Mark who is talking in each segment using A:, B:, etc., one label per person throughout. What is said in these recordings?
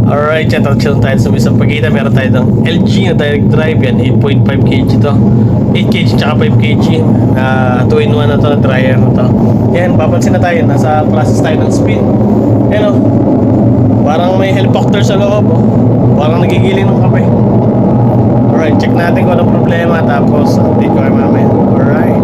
A: Alright, chat out tayo sa isang pagkita. Meron tayo ng LG na direct drive yan. 8.5 kg to. 8 kg tsaka 5 kg. 2-in-1 na to, dryer na to. Yan, papansin na tayo. Nasa process tayo ng spin. Yan o. Parang may helicopter sa loob. Oh. Parang nagigiling ng kape. Alright, check natin kung anong problema. Tapos, update ko kayo mamaya. Alright.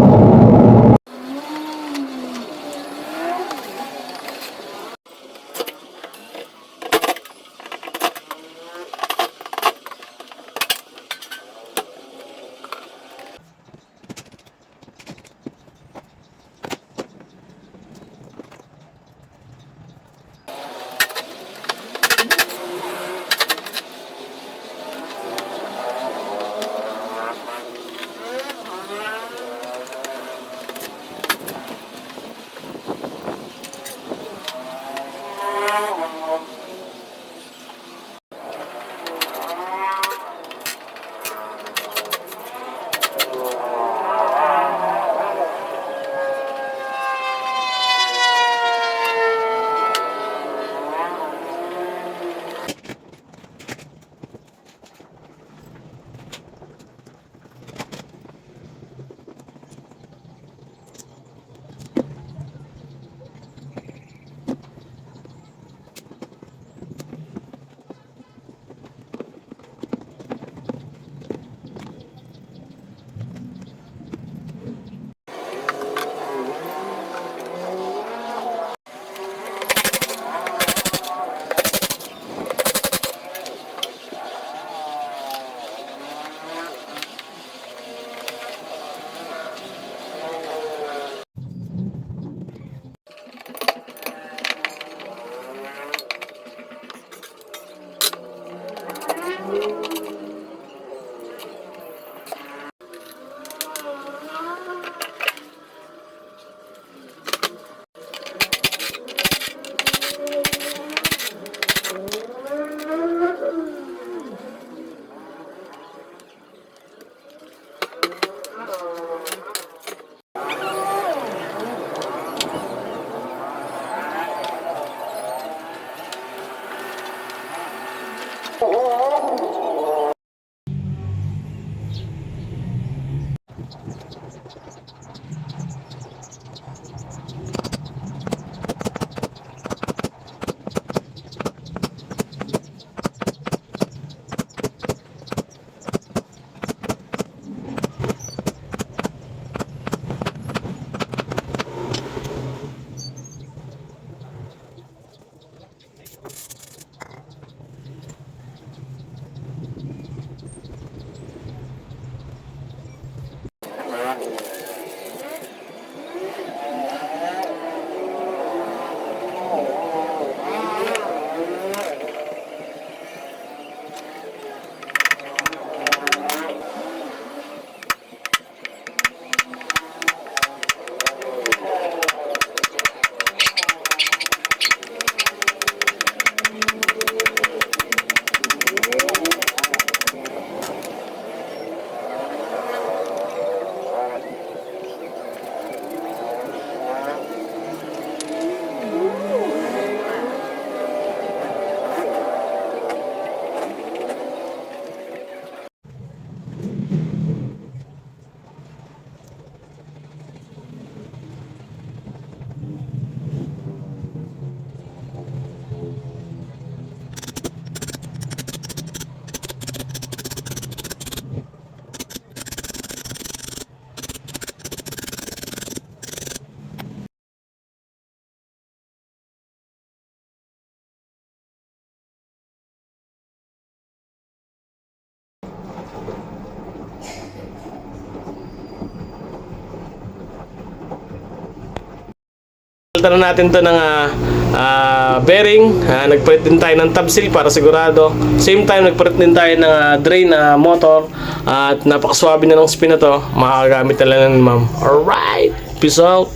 A: Tara natin to ng bearing. Nagpalit din tayo ng tab seal para sigurado. Same time nagpalit din tayo ng drain na motor. At napakaswabe na ng spin na to. Makakagamit talaga ng ma'am. Alright, peace out.